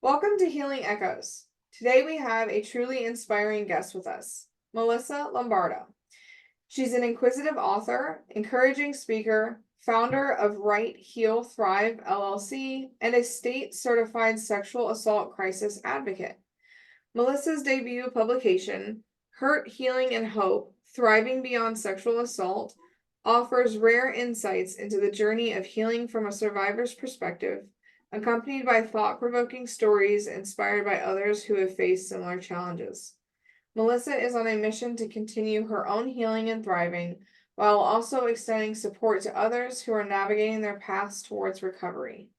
Welcome to Healing Echoes. Today we have a truly inspiring guest with us, Melissa Lombardo. She's an inquisitive author, encouraging speaker, founder of Right Heal Thrive LLC, and a state-certified sexual assault crisis advocate. Melissa's debut publication, Hurt, Healing, and Hope: Thriving Beyond Sexual Assault, offers rare insights into the journey of healing from a survivor's perspective, accompanied by thought-provoking stories inspired by others who have faced similar challenges. Melissa is on a mission to continue her own healing and thriving, while also extending support to others who are navigating their paths towards recovery.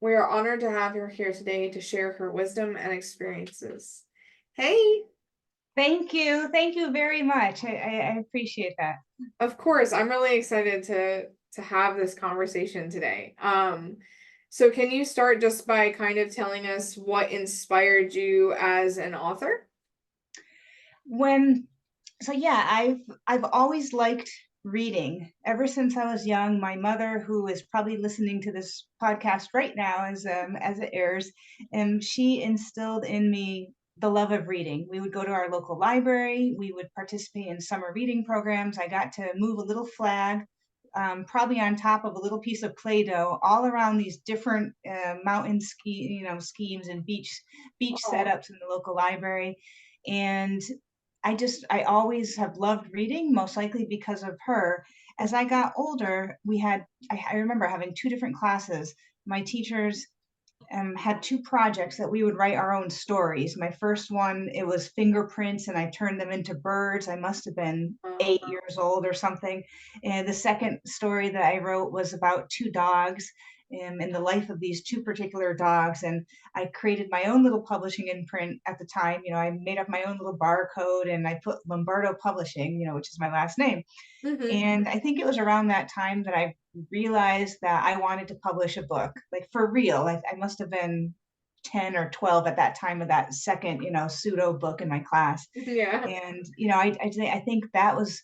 We are honored to have her here today to share her wisdom and experiences. Hey, Thank you. Thank you very much. I appreciate that. of course, I'm really excited to have this conversation today. So can you start just by kind of telling us what inspired you as an author? When so yeah, I've always liked reading ever since I was young. My mother, who is probably listening to this podcast right now as it airs, she instilled in me the love of reading. We would go to our local library, we would participate in summer reading programs. I got to move a little flag, probably on top of a little piece of Play-Doh, all around these different mountain schemes and beach Oh, setups in the local library. And I always have loved reading, most likely because of her. As I got older, I remember having two different classes. My teachers had two projects that we would write our own stories. My first one, it was fingerprints, and I turned them into birds. I must have been wow. 8 years old or something. And the second story that I wrote was about two dogs, and the life of these two particular dogs. And I created my own little publishing imprint at the time. I made up my own little barcode, and I put Lombardo Publishing, which is my last name. Mm-hmm. And I think it was around that time that I realized that I wanted to publish a book, like for real. I must have been 10 or 12 at that time of that second, pseudo book in my class. Yeah. And, I think that was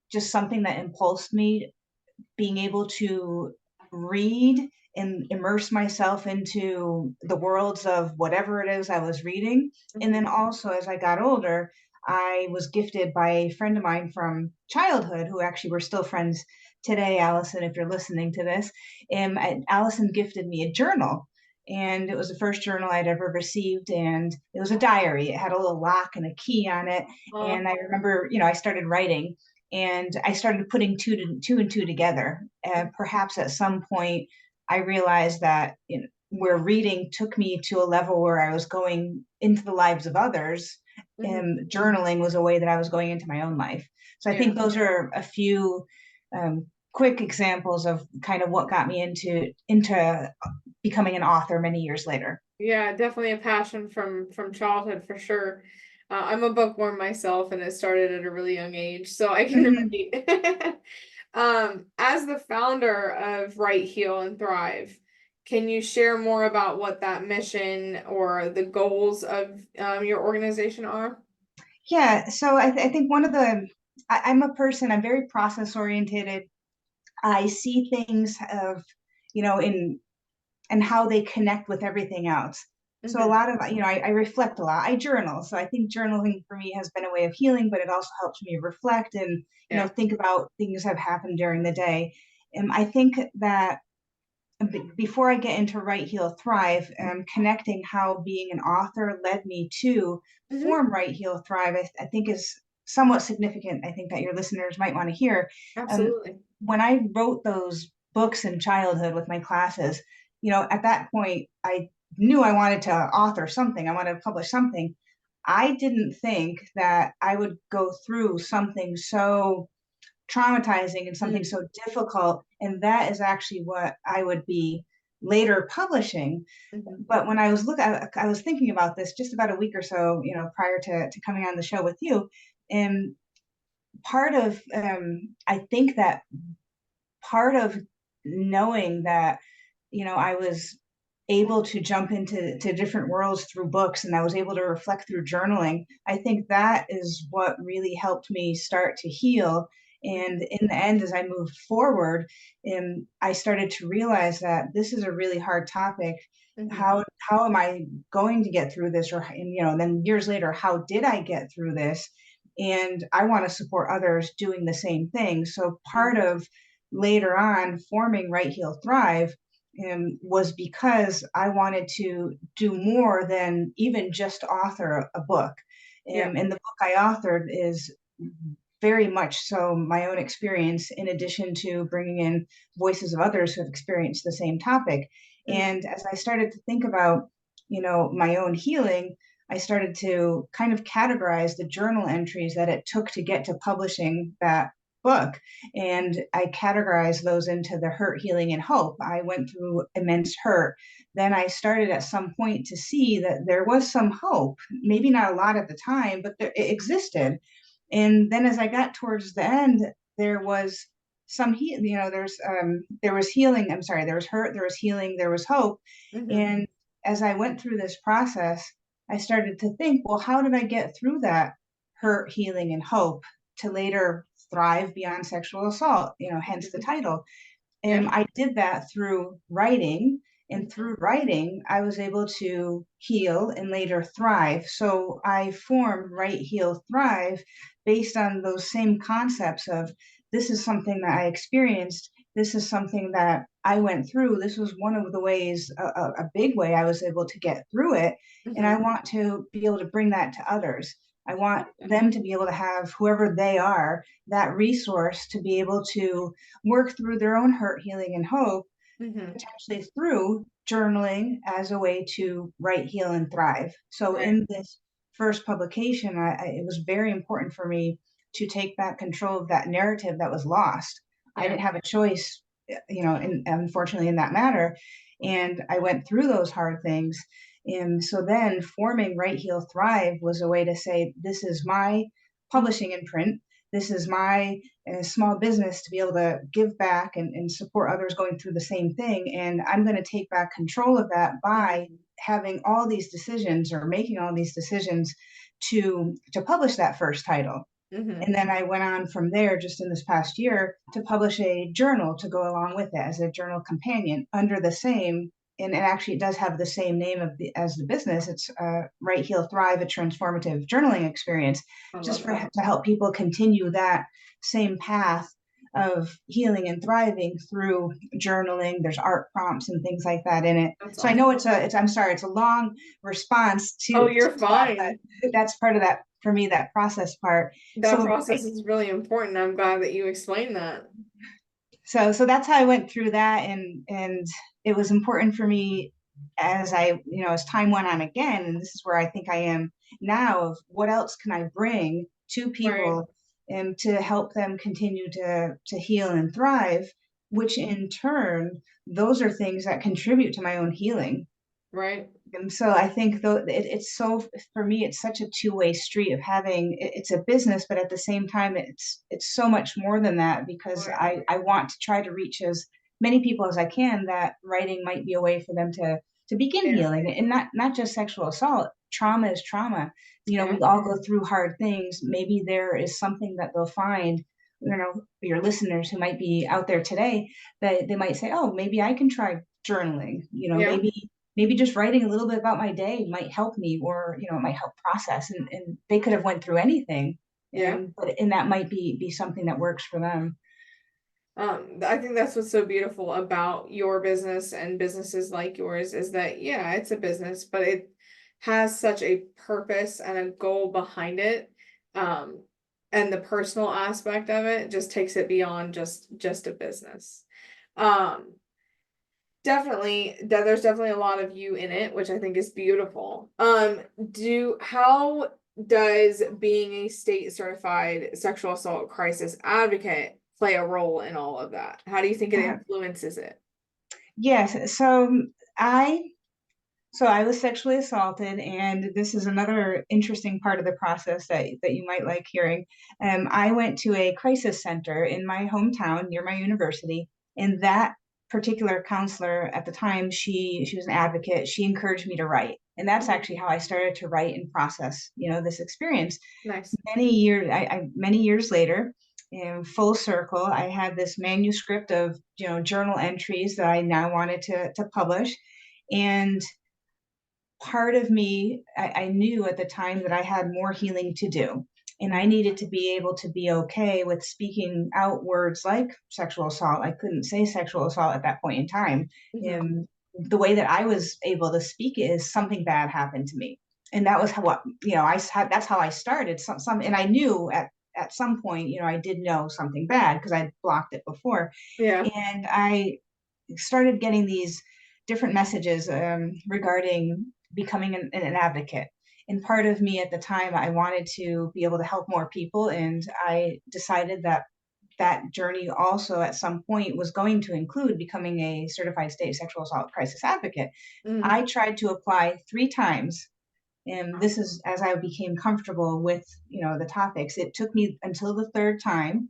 just something that impulsed me, being able to read and immerse myself into the worlds of whatever it is I was reading. And Mm-hmm. then also, as I got older, I was gifted by a friend of mine from childhood, who actually we're still friends today, Allison, if you're listening to this. And Allison gifted me a journal. And it was the first journal I'd ever received. And it was a diary. It had a little lock and a key on it. And I remember, I started writing, and I started putting two and two together. Perhaps at some point, I realized that, where reading took me to a level where I was going into the lives of others, Mm-hmm. and journaling was a way that I was going into my own life. So I Yeah. think those are a few quick examples of kind of what got me into becoming an author many years later. Yeah, definitely a passion from childhood for sure. I'm a bookworm myself, and it started at a really young age, so I can Mhm. relate. As the founder of Right Heal and Thrive, can you share more about what that mission or the goals of your organization are? Yeah, so I think I'm a person, I'm very process oriented. I see things of, in and how they connect with everything else. So a Mm-hmm. lot of, I reflect a lot. I journal. So I think journaling for me has been a way of healing, but it also helps me reflect and, Yeah. think about things that have happened during the day. And I think that before I get into Right Heal Thrive, connecting how being an author led me to Mm-hmm. form Right Heal Thrive, I think is somewhat significant. I think that your listeners might want to hear. Um, Absolutely. when I wrote those books in childhood with my classes, at that point, I knew I wanted to author something, I wanted to publish something. I didn't think that I would go through something so traumatizing and something Mm-hmm. so difficult. And that is actually what I would be later publishing. But when I was thinking about this just about a week or so, prior to coming on the show with you. And part of, I think that part of knowing that, I was able to jump into different worlds through books, and I was able to reflect through journaling. I think that is what really helped me start to heal. And in the end, as I moved forward, I started to realize that this is a really hard topic. Mm-hmm. How am I going to get through this? Or, and, then years later, how did I get through this? And I want to support others doing the same thing. So part of later on forming Right Heal Thrive was because I wanted to do more than even just author a book. Yeah. And the book I authored is very much so my own experience, in addition to bringing in voices of others who have experienced the same topic. Mm-hmm. And as I started to think about, my own healing, I started to kind of categorize the journal entries that it took to get to publishing that book. And I categorized those into the hurt, healing, and hope. I went through immense hurt. Then I started at some point to see that there was some hope, maybe not a lot at the time, but it existed. And then as I got towards the end, there was there was healing. I'm sorry, there was hurt, there was healing, there was hope. Mm-hmm. And as I went through this process, I started to think, well, how did I get through that hurt, healing, and hope to later thrive beyond sexual assault? Hence the Mm-hmm. title. Yeah. I did that through writing, and Mm-hmm. through writing, I was able to heal and later thrive. So I formed Write, Heal, Thrive based on those same concepts of this is something that I experienced. This is something that I went through. This was one of the ways, a big way I was able to get through it. And I Mm-hmm. want to be able to bring that to others. I want Yeah. them to be able to have, whoever they are, that resource to be able to work through their own hurt, healing, and hope, Mm-hmm. potentially through journaling as a way to write, heal, and thrive. So Right. in this first publication, it was very important for me to take back control of that narrative that was lost. I Yeah. didn't have a choice, unfortunately, in that matter. And I went through those hard things. And so then forming Write, Heal, Thrive was a way to say, this is my publishing and print. This is my small business to be able to give back and support others going through the same thing. And I'm going to take back control of that by Mm-hmm. having all these decisions, or making all these decisions to publish that first title. Mm-hmm. And then I went on from there, just in this past year, to publish a journal to go along with it as a journal companion under the same. And it actually does have the same name as the business. It's Write, Heal, Thrive, a transformative journaling experience, I just love that. to help people continue that same path of healing and thriving through journaling. There's art prompts and things like that in it. That's So I know awesome. it's I'm sorry, it's a long response Oh, to you're that, fine. but that's part of that for me, that process part. That So process is really important. I'm glad that you explained that. so that's how I went through that. And it was important for me, as as time went on again, and this is where I think I am now, of what else can I bring to Right. people and to help them continue to heal and thrive, which in turn, those are things that contribute to my own healing. Right. And so I think, though, it's so, for me, it's such a two-way street of having it's a business, but at the same time, it's so much more than that, because Right. I want to try to reach as many people as I can, that writing might be a way for them to begin Yeah. healing. And not just sexual assault. Trauma is trauma. Yeah. We all go through hard things. Maybe there is something that they'll find, your listeners who might be out there today, that they might say, oh, maybe I can try journaling. Yeah. Maybe just writing a little bit about my day might help me, or it might help process. And they could have went through anything, Yeah. and that might be something that works for them. I think that's what's so beautiful about your business and businesses like yours is that, yeah, it's a business, but it has such a purpose and a goal behind it. Um, and the personal aspect of it just takes it beyond just a business. Um, definitely there's definitely a lot of you in it, which I think is beautiful. How does being a state certified sexual assault crisis advocate play a role in all of that? How do you think it Uh, influences it? yes. I I was sexually assaulted, and this is another interesting part of the process that you might like hearing. I went to a crisis center in my hometown near my university, and that particular counselor at the time, she was an advocate. She encouraged me to write, and that's Mhm. actually how I started to write and process, this experience. Nice. Many years later, And full circle, I had this manuscript of, journal entries that I now wanted to publish. And part of me, I knew at the time that I had more healing to do. And I needed to be able to be okay with speaking out words like sexual assault. I couldn't say sexual assault at that point in time. Mhm. And the way that I was able to speak it is something bad happened to me. And that was how, what, that's how I started. And I knew at some point, I did know something bad because I blocked it before. Yeah. And I started getting these different messages regarding becoming an advocate. And part of me at the time, I wanted to be able to help more people. And I decided that that journey also at some point was going to include becoming a certified state sexual assault crisis advocate. Mm. I tried to apply 3 times, and this is as I became comfortable with the topics. It took me until the third time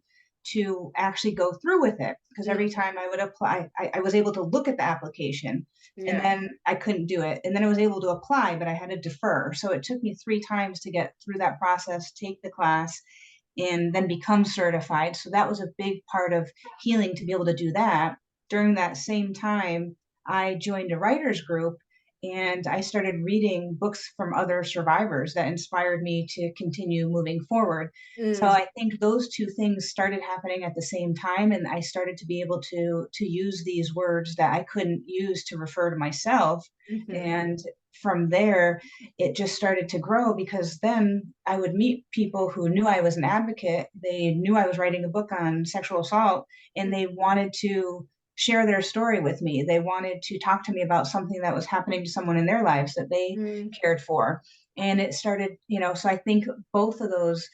to actually go through with it, because Mm. every time I would apply, I was able to look at the application, and Yeah. then I couldn't do it, and then I was able to apply, but I had to defer. So it took me 3 times to get through that process, take the class, and then become certified. So that was a big part of healing, to be able to do that. During that same time, I joined a writers group, and I started reading books from other survivors that inspired me to continue moving forward. So Mm. I think those two things started happening at the same time, and I started to be able to use these words that I couldn't use to refer to myself. Mhm. And from there, it just started to grow, because then I would meet people who knew I was an advocate. They knew I was writing a book on sexual assault, and they wanted to share their story with me. They wanted to talk to me about something that was happening to someone in their lives that they Mm. cared for. And it started, so I think both of those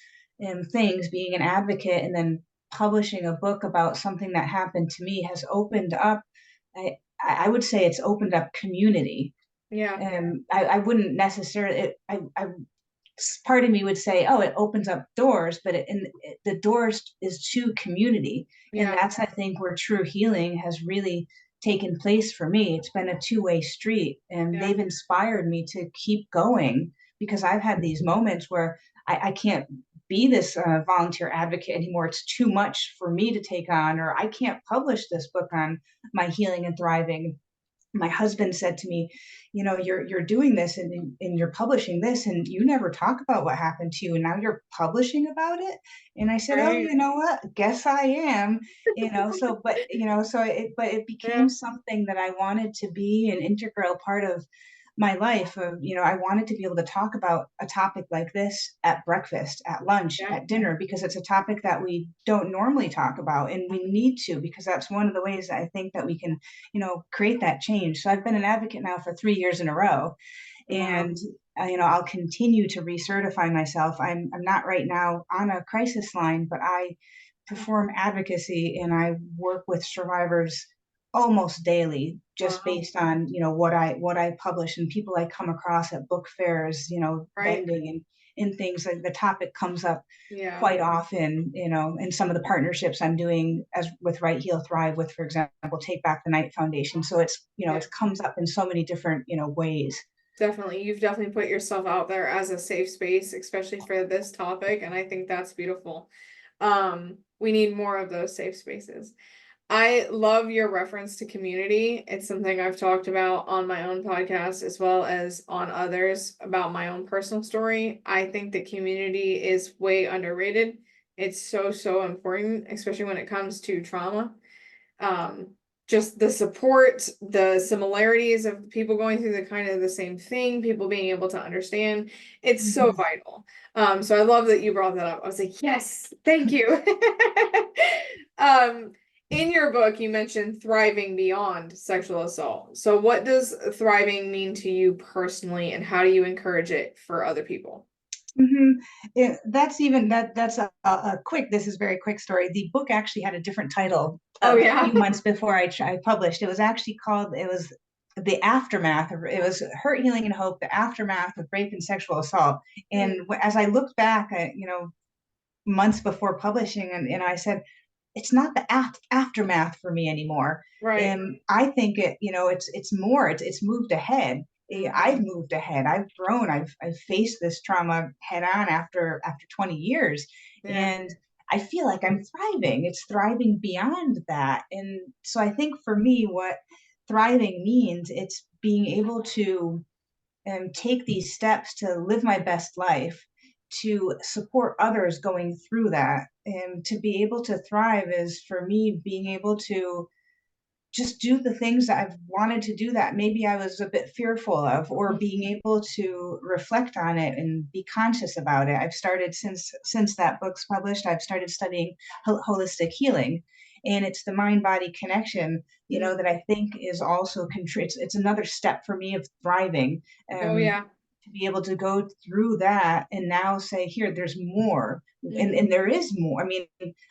things, being an advocate and then publishing a book about something that happened to me, has opened up. I would say it's opened up community. Yeah. I wouldn't necessarily. I part of me would say, oh, it opens up doors, but the doors is to community. And Yeah. that's, I think, where true healing has really taken place for me. It's been a two-way street, and Yeah. they've inspired me to keep going, because I've had these moments where I can't be this volunteer advocate anymore. It's too much for me to take on, or I can't publish this book on my healing and thriving. My husband said to me, you're doing this, and you're publishing this, and you never talk about what happened to you, and now you're publishing about it. And I said, oh, Right. you know what, guess I am. So but it Yeah. became something that I wanted to be an integral part of my life. Of I wanted to be able to talk about a topic like this at breakfast, at lunch, Yeah. at dinner, because it's a topic that we don't normally talk about, and we need to, because that's one of the ways I think that we can create that change. So I've been an advocate now for 3 years in a row, Wow. and I'll continue to recertify myself. I'm not right now on a crisis line, but I perform advocacy, and I work with survivors almost daily, just Wow. based on what I publish and people I come across at book fairs, Right. vending and things. Like, the topic comes up Yeah. quite often, in some of the partnerships I'm doing, as with Right Heal Thrive, with, for example, Take Back the Night Foundation. So it's, Yeah. it comes up in so many different, ways. Definitely. You've definitely put yourself out there as a safe space, especially for this topic, and I think that's beautiful. We need more of those safe spaces. I love your reference to community. It's something I've talked about on my own podcast as well as on others about my own personal story. I think that community is way underrated. It's so, so important, especially when it comes to trauma. Um, just the support, the similarities of people going through the kind of the same thing, people being able to understand. It's so Mhm. vital. So I love that you brought that up. I was like, yes, thank you. um, in your book, you mentioned thriving beyond sexual assault. So what does thriving mean to you personally, and how do you encourage it for other people? Mhm. That's even that's a quick. This is a very quick story. The book actually had a different title Oh a yeah. few months before I published. It was actually called. It was the aftermath. It was Hurt, Healing, and Hope: The Aftermath of Rape and Sexual Assault. Mm. And as I looked back, months before publishing, and I said, it's not the aftermath for me anymore. Right. And I think it's more. It's moved ahead. I've Mhm. moved ahead. I've grown. I've faced this trauma head on after 20 years, Yeah. and I feel like I'm thriving. It's thriving beyond that. And so I think for me, what thriving means, it's being able to take these steps to live my best life, to support others going through that. And to be able to thrive is for me being able to just do the things that I've wanted to do that maybe I was a bit fearful of, or being able to reflect on it and be conscious about it. I've started, since that book's published, I've started studying holistic healing, and it's the mind body connection, Mm. that I think is also it's another step for me of thriving. Oh Um, yeah. to be able to go through that and now say, here, there's more, and Hmm. there is more. I mean,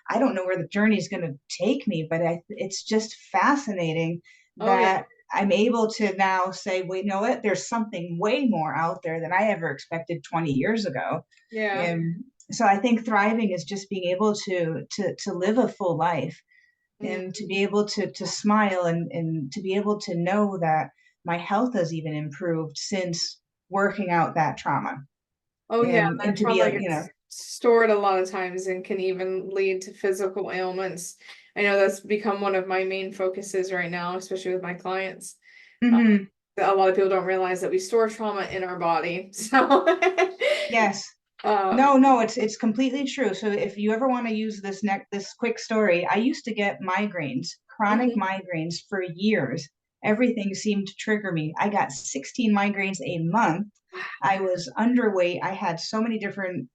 I don't know where the journey is going to take me, but it's just fascinating Oh yeah. that I'm able to now say, wait, you know what? There's something way more out there than I ever expected 20 years ago. Yeah. And so I think thriving is just being able to live a full life, Mm. and to be able to smile, and to be able to know that my health has even improved since working out that trauma. Oh yeah, And that to be trauma able, gets stored a lot of times and can even lead to physical ailments. I know that's become one of my main focuses right now, especially with my clients. Uh, Mhm. a lot of people don't realize that we store trauma in our body. So, Yes. um, No, no, it's completely true. So if you ever want to use this quick story, I used to get migraines, chronic mhm. migraines for years. Everything seemed to trigger me. I got 16 migraines a month. I was underweight. I had so many different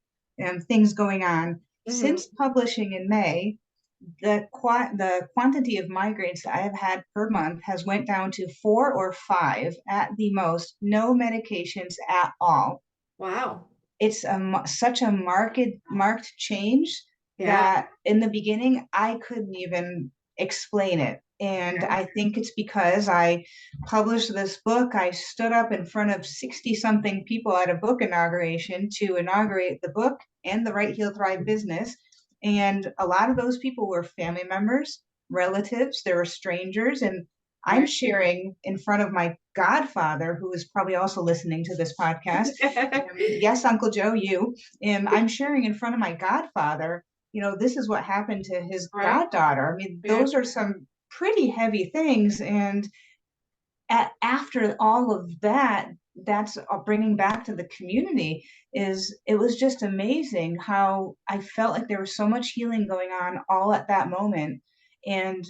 things going on. Mhm. Since publishing in May, the quantity of migraines that I have had per month has went down to 4 or 5 at the most. No medications at all. Wow. It's such a marked change Yeah. that in the beginning I couldn't even explain it. And Yeah. I think it's because I published this book. I stood up in front of 60 something people at a book inauguration to inaugurate the book and the Right Heal Thrive business. And a lot of those people were family members, relatives, there were strangers. And I'm Right. sharing in front of my godfather, who is probably also listening to this podcast. Yes, Uncle Joe, you. And I'm sharing in front of my godfather, this is what happened to his Right. goddaughter. I mean, Yeah. those are some pretty heavy things. And after all of that, that's bringing back to the community, is it was just amazing how I felt like there was so much healing going on all at that moment. And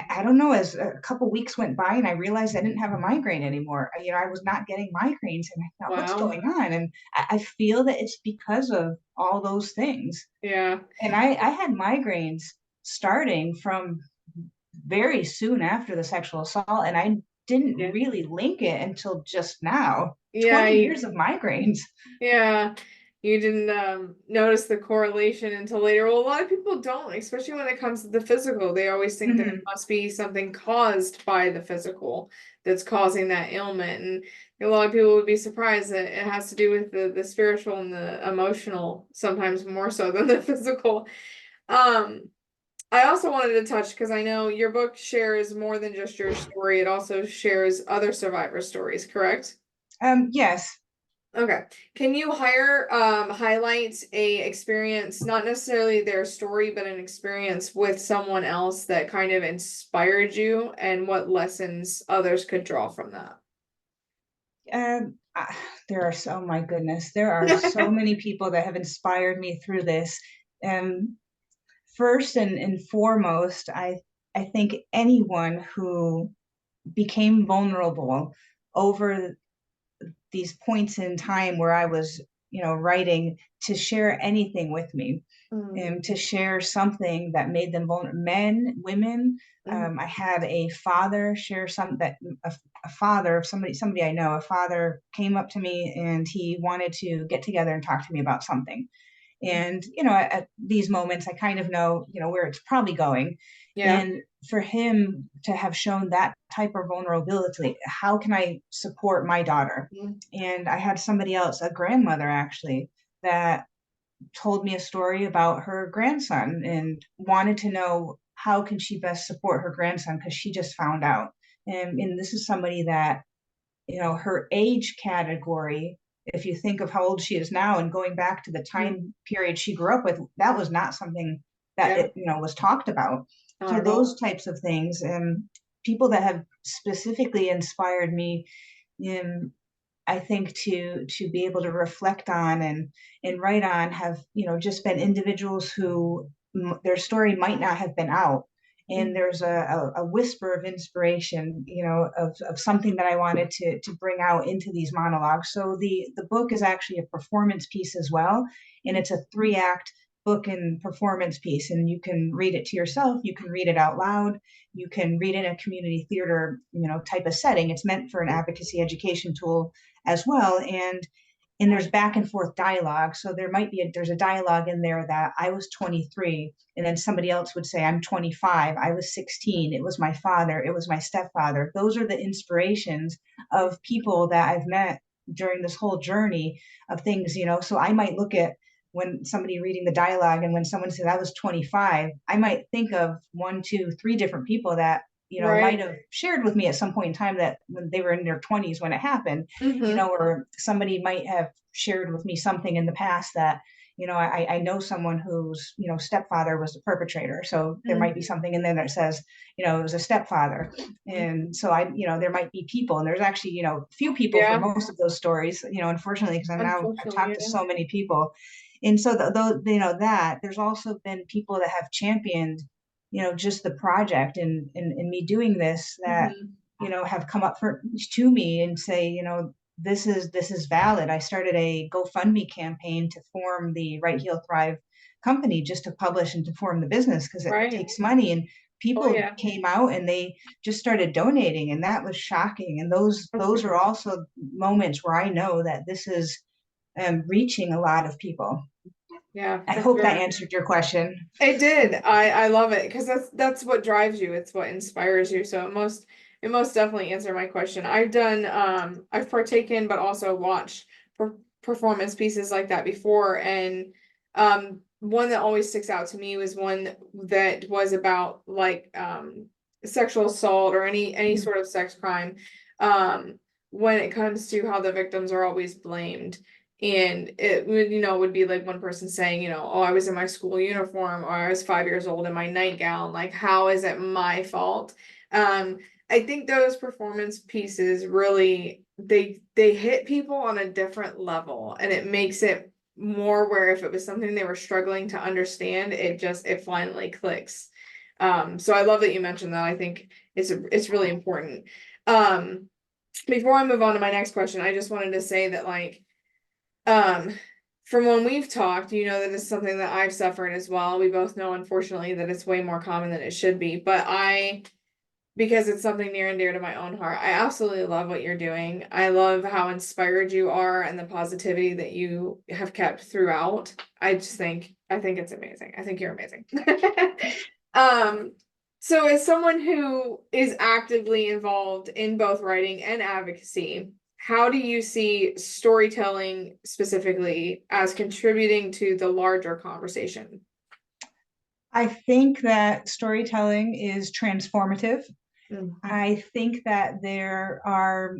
I don't know, as a couple weeks went by and I realized I didn't have a migraine anymore. I was not getting migraines, and I thought, what's Wow. going on? And I feel that it's because of all those things. Yeah. And I had migraines starting from very soon after the sexual assault, and I didn't Yeah. really link it until just now. Yeah. 20 years of migraines. Yeah, you didn't notice the correlation until later. Well, a lot of people don't, especially when it comes to the physical. They always think that it Mhm. must be something caused by the physical that's causing that ailment. And a lot of people would be surprised that it has to do with the spiritual and the emotional, sometimes more so than the physical. Um, I also wanted to touch because I know your book shares more than just your story. It also shares other survivor stories, correct? Yes. Okay. Can you highlight a experience, not necessarily their story, but an experience with someone else that kind of inspired you and what lessons others could draw from that? There are so, my goodness, there are so many people that have inspired me through this. Um, First and foremost, I think anyone who became vulnerable over these points in time where I was, writing, to share anything with me, Mm, and to share something that made them vulnerable. Men, women. mhm, I had a father share a father, somebody I know, a father came up to me and he wanted to get together and talk to me about something. And at these moments I kind of know, where it's probably going. yeah. And for him to have shown that type of vulnerability, how can I support my daughter? Mm, And I had somebody else, a grandmother actually, that told me a story about her grandson and wanted to know how can she best support her grandson because she just found out. And this is somebody that, her age category, if you think of how old she is now and going back to the mm, time period she grew up with, that was not something that Yeah. it, was talked about. Not So at all. those types of things, and people that have specifically inspired me in, I think, to be able to reflect on and write on, have just been individuals who their story might not have been out, and Mhm. there's a whisper of inspiration, of something that I wanted to bring out into these monologues. So the book is actually a performance piece as well, and it's a 3-act book and performance piece, and you can read it to yourself, you can read it out loud, you can read it in a community theater type of setting. It's meant for an advocacy education tool as well. And there's back and forth dialogue. So there's a dialogue in there that I was 23, and then somebody else would say, I'm 25, I was 16, it was my father, it was my stepfather. Those are the inspirations of people that I've met during this whole journey of things. So I might look at, when somebody reading the dialogue, and when someone says I was 25, I might think of one, two, three different people that might Right. have shared with me at some point in time, that when they were in their 20s when it happened, Hmm. or somebody might have shared with me something in the past that, I know someone whose, stepfather was the perpetrator. So there might be something in there that says, it was a stepfather. And so there might be people, and there's actually, few people for Yeah. most of those stories, unfortunately, because I've Unfortunately, talked to yeah. so many people. And so that there's also been people that have championed, just the project, and me doing this, that, Hmm. have come up to me and say, this is valid. I started a GoFundMe campaign to form the Right Heal Thrive company, just to publish and to form the business, because it Right. takes money. And Oh people yeah. came out and they just started donating, and that was shocking. And those are also moments where I know that this is reaching a lot of people. Yeah, I for hope that sure. answered your question. It did. I love it because that's what drives you. It's what inspires you. So it most definitely answered my question. I've partaken but also watched performance pieces like that before, and one that always sticks out to me was one that was about like sexual assault or any sort of sex crime, when it comes to how the victims are always blamed. And it would be like one person saying, oh, I was in my school uniform, or I was 5 years old in my nightgown. Like, how is it my fault? Um, I think those performance pieces really they hit people on a different level, and it makes it more where if it was something they were struggling to understand, it finally clicks. So I love that you mentioned that. I think it's really important. Um, Before I move on to my next question, I just wanted to say that like um, from when we've talked, that it's something that I've suffered as well. We both know, unfortunately, that it's way more common than it should be. But because it's something near and dear to my own heart, I absolutely love what you're doing. I love how inspired you are and the positivity that you have kept throughout. I think it's amazing. I think you're amazing. Um, so as someone who is actively involved in both writing and advocacy, how do you see storytelling specifically as contributing to the larger conversation? I think that storytelling is transformative. Mm. I think that there are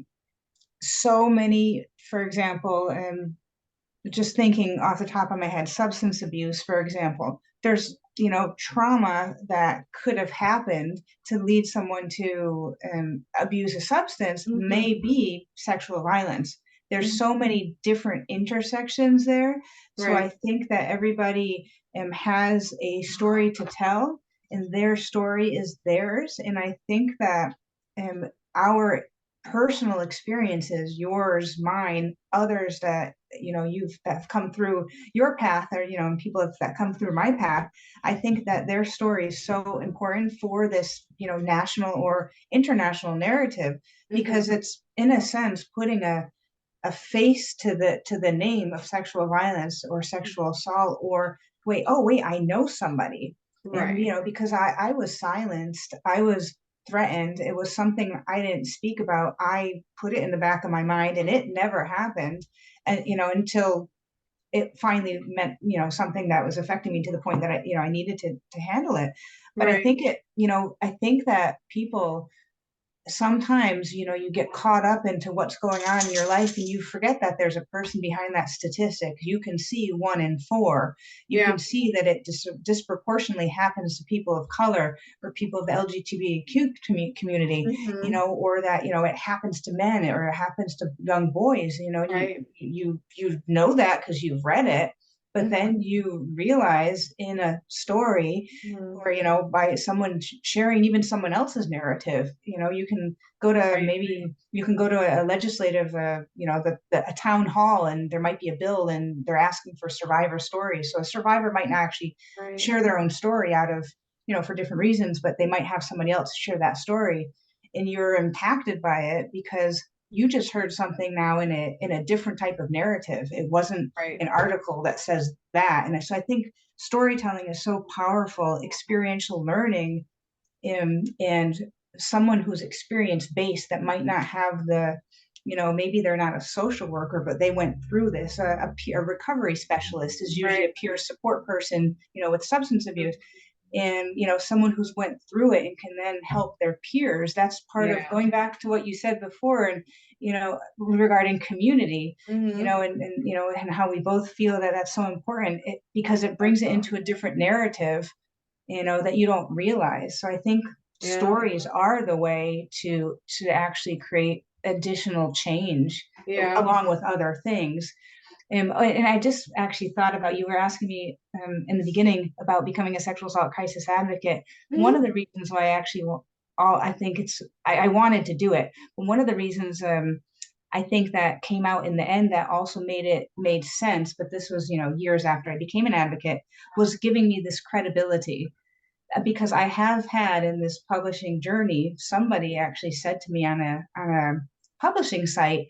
so many, for example, just thinking off the top of my head, substance abuse, for example, there's, trauma that could have happened to lead someone to abuse a substance, Mhm. may be sexual violence. There's Mhm. so many different intersections there. So I Right. think that everybody has a story to tell, and their story is theirs. And I think that um, our personal experiences, yours, mine, others that you've that have come through your path, or and people that come through my path, I think that their story is so important for this national or international narrative, because Mhm. it's in a sense putting a face to the name of sexual violence or sexual assault, or wait, oh wait, I know somebody. And Right. because I was silenced, I was threatened, it was something I didn't speak about, I put it in the back of my mind, and it never happened, and until it finally meant something that was affecting me to the point that I needed to handle it. But I Right. think I think that people sometimes, you get caught up into what's going on in your life and you forget that there's a person behind that statistic. You can see 1 in 4. You Yeah. can see that it disproportionately happens to people of color or people of the LGBTQ community, Hmm. or that, it happens to men or it happens to young boys, and Right. you know that because you've read it, but Hmm. then you realize in a story Hmm. or by someone sharing even someone else's narrative, you can go to Right. maybe you can go to a legislative a town hall, and there might be a bill and they're asking for survivor stories. So a survivor might not actually Right. share their own story out of for different reasons, but they might have somebody else share that story, and you're impacted by it because you just heard something now in a different type of narrative. It wasn't Right. an article that says that. And so I think storytelling is so powerful, experiential learning, and someone who's experience based that might not have maybe they're not a social worker, but they went through this. A recovery specialist is usually Right. a peer support person, with substance Mhm. abuse, and someone who's went through it and can then help their peers. That's part of Yeah. going back to what you said before, and regarding community, Hmm. and how we both feel that that's so important, because it brings it into a different narrative, that you don't realize. So I think Yeah. stories are the way to actually create additional change Yeah. along with other things. And I just actually thought about, you were asking me in the beginning about becoming a sexual assault crisis advocate. One Hmm. of the reasons why I actually, I think I wanted to do it. But one of the reasons I think that came out in the end that also made sense, but this was, years after I became an advocate, was giving me this credibility, because I have had in this publishing journey, somebody actually said to me on a publishing site,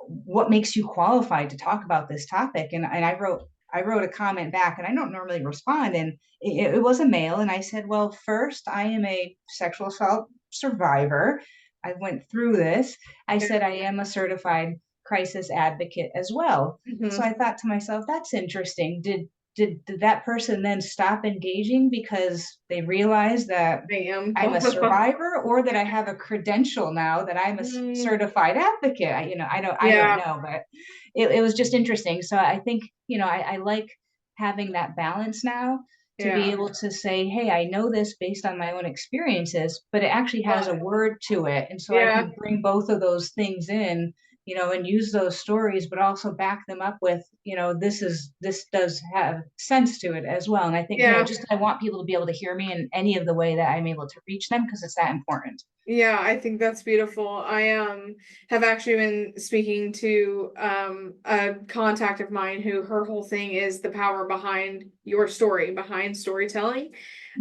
what makes you qualified to talk about this topic? And I wrote a comment back, and I don't normally respond, and it was a male, and I said, well, first, I am a sexual assault survivor. I went through this. I Yeah. said I am a certified crisis advocate as well. So Hmm. I thought to myself, that's interesting. Did that person then stop engaging because they realized that I am I'm a qualified. survivor, or that I have a credential now that I'm a Mm. certified advocate? I don't Yeah. know, but it was just interesting. So I think, I like having that balance now, to be Yeah. able to say, hey, I know this based on my own experiences, but it actually has a But word to it. And so I yeah. can bring both of those things in, and use those stories, but also back them up with, this does have sense to it as well. And I think, Yeah. just I want people to be able to hear me in any of the way that I'm able to reach them, because it's that important. Yeah, I think that's beautiful. I have actually been speaking to a contact of mine who her whole thing is the power behind your story, behind storytelling.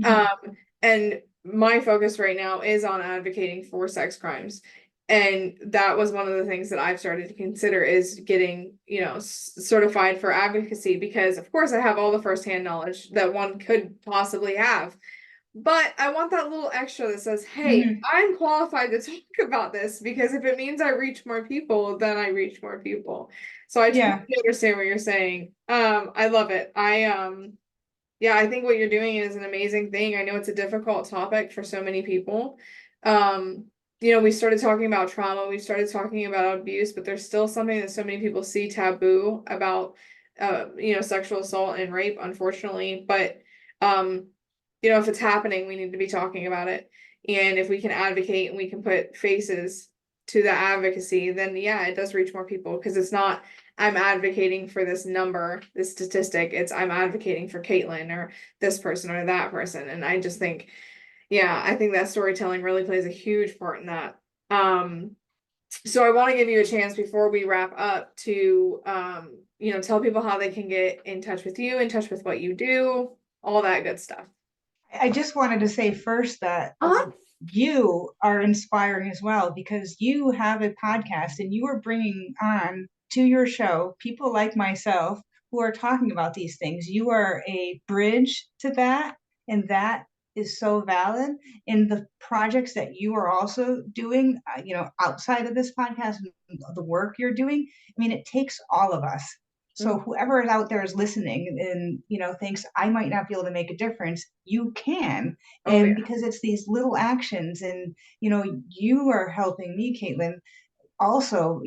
Um Mhm. and my focus right now is on advocating for sex crimes. And that was one of the things that I've started to consider is getting, certified for advocacy because of course I have all the firsthand knowledge that one could possibly have. But I want that little extra that says, hey, Mhm. I'm qualified to talk about this because if it means I reach more people, then I reach more people. So I totally Yeah. understand what you're saying. I love it. Yeah, I think what you're doing is an amazing thing. I know it's a difficult topic for so many people. Um, we started talking about trauma, we started talking about abuse, but there's still something that so many people see taboo about sexual assault and rape, unfortunately. But um, if it's happening, we need to be talking about it. And if we can advocate and we can put faces to the advocacy, then yeah, it does reach more people because it's not I'm advocating for this number, this statistic. It's I'm advocating for Caitlin or this person or that person. And I just think, yeah, I think that storytelling really plays a huge part in that. Um, so I want to give you a chance before we wrap up to, tell people how they can get in touch with you, in touch with what you do, all that good stuff. I just wanted to say first that Uh-huh. you are inspiring as well, because you have a podcast and you are bringing on to your show people like myself who are talking about these things. You are a bridge to that, and that is so valid. In the projects that you are also doing, outside of this podcast, and the work you're doing, I mean, it takes all of us. So whoever is out there is listening and, thinks I might not be able to make a difference, you can. Oh And yeah. because it's these little actions and, you are helping me, Caitlin, also,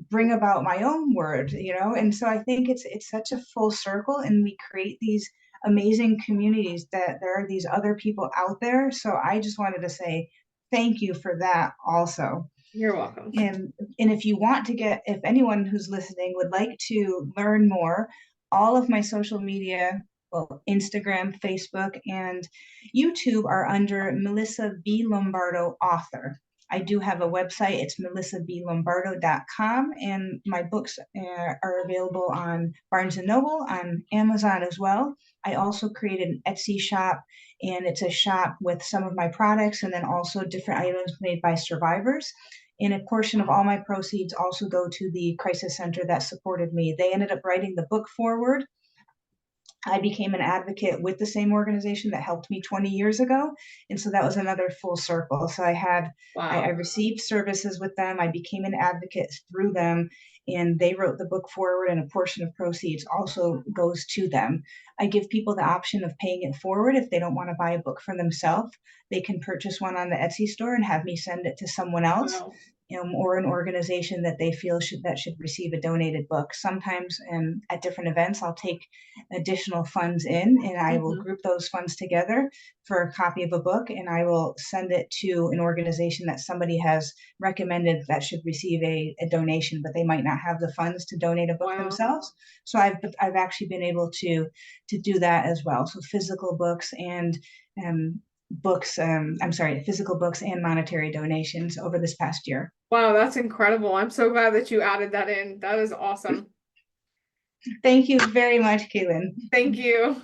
bring about my own word, and so I think it's such a full circle, and we create these amazing communities that there are these other people out there. So I just wanted to say thank you for that also. You're welcome. And if you want to if anyone who's listening would like to learn more, all of my social media, well, Instagram, Facebook, and YouTube are under Melissa B. Lombardo author. I do have a website. It's melissablombardo.com, and my books are available on Barnes and Noble, on Amazon as well. I also created an Etsy shop, and it's a shop with some of my products and then also different items made by survivors. And a portion of all my proceeds also go to the crisis center that supported me. They ended up writing the book forward. I became an advocate with the same organization that helped me 20 years ago. And so that was another full circle. So I Wow. received services with them. I became an advocate through them, and they wrote the book forward, and a portion of proceeds also goes to them. I give people the option of paying it forward. If they don't want to buy a book for themselves, they can purchase one on the Etsy store and have me send it to someone else. Wow. Or an organization that they feel should receive a donated book. Sometimes at different events, I'll take additional funds in, and I will Mhm. group those funds together for a copy of a book, and I will send it to an organization that somebody has recommended that should receive a donation, but they might not have the funds to donate a book Wow. themselves. So I've actually been able to do that as well. So physical books and physical books and monetary donations over this past year. Wow, that's incredible. I'm so glad that you added that in. That is awesome. Thank you very much, Caitlin. Thank you.